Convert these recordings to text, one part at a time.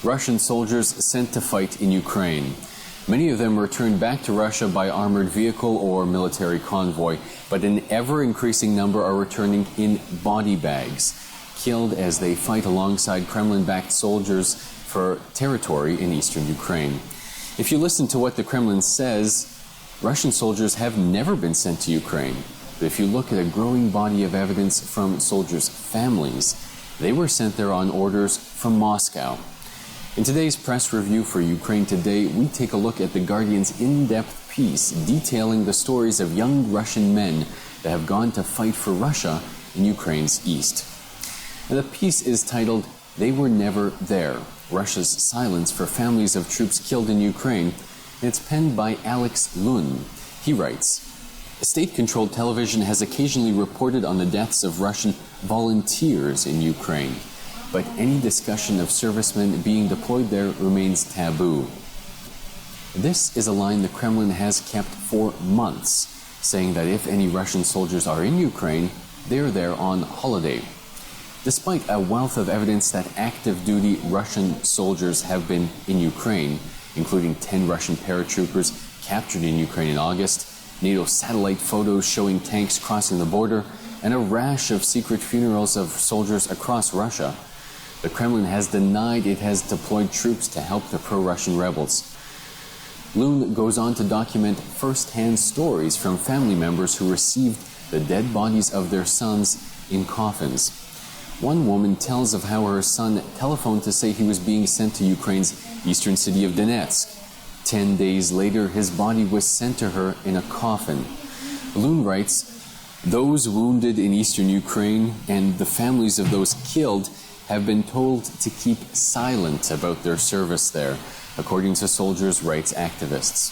Russian soldiers sent to fight in Ukraine. Many of them returned back to Russia by armored vehicle or military convoy, but an ever-increasing number are returning in body bags, killed as they fight alongside Kremlin-backed soldiers for territory in eastern Ukraine. If you listen to what the Kremlin says, Russian soldiers have never been sent to Ukraine. But if you look at a growing body of evidence from soldiers' families, they were sent there on orders from Moscow. In today's press review for Ukraine Today, we take a look at The Guardian's in-depth piece detailing the stories of young Russian men that have gone to fight for Russia in Ukraine's east. And the piece is titled, "They Were Never There: Russia's Silence for Families of Troops Killed in Ukraine," and it's penned by Alex Lun. He writes, "State-controlled television has occasionally reported on the deaths of Russian volunteers in Ukraine, but any discussion of servicemen being deployed there remains taboo." This is a line the Kremlin has kept for months, saying that if any Russian soldiers are in Ukraine, they're there on holiday. Despite a wealth of evidence that active-duty Russian soldiers have been in Ukraine, including 10 Russian paratroopers captured in Ukraine in August, NATO satellite photos showing tanks crossing the border, and a rash of secret funerals of soldiers across Russia, the Kremlin has denied it has deployed troops to help the pro-Russian rebels. Lun goes on to document first-hand stories from family members who received the dead bodies of their sons in coffins. One woman tells of how her son telephoned to say he was being sent to Ukraine's eastern city of Donetsk. 10 days later, his body was sent to her in a coffin. Lun writes, "Those wounded in eastern Ukraine and the families of those killed have been told to keep silent about their service there," according to soldiers' rights activists.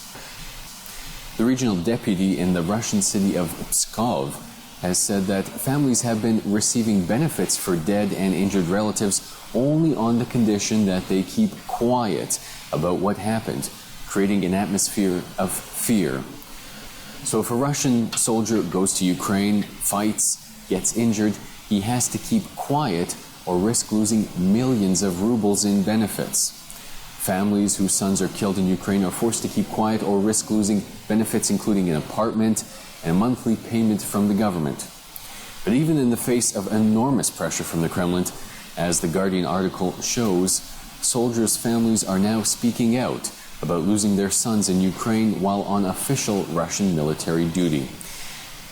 The regional deputy in the Russian city of Pskov has said that families have been receiving benefits for dead and injured relatives only on the condition that they keep quiet about what happened, creating an atmosphere of fear. So if a Russian soldier goes to Ukraine, fights, gets injured, he has to keep quiet or risk losing millions of rubles in benefits. Families whose sons are killed in Ukraine are forced to keep quiet or risk losing benefits, including an apartment and a monthly payment from the government. But even in the face of enormous pressure from the Kremlin, as the Guardian article shows, soldiers' families are now speaking out about losing their sons in Ukraine while on official Russian military duty.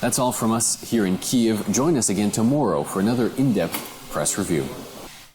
That's all from us here in Kyiv. Join us again tomorrow for another in-depth press review.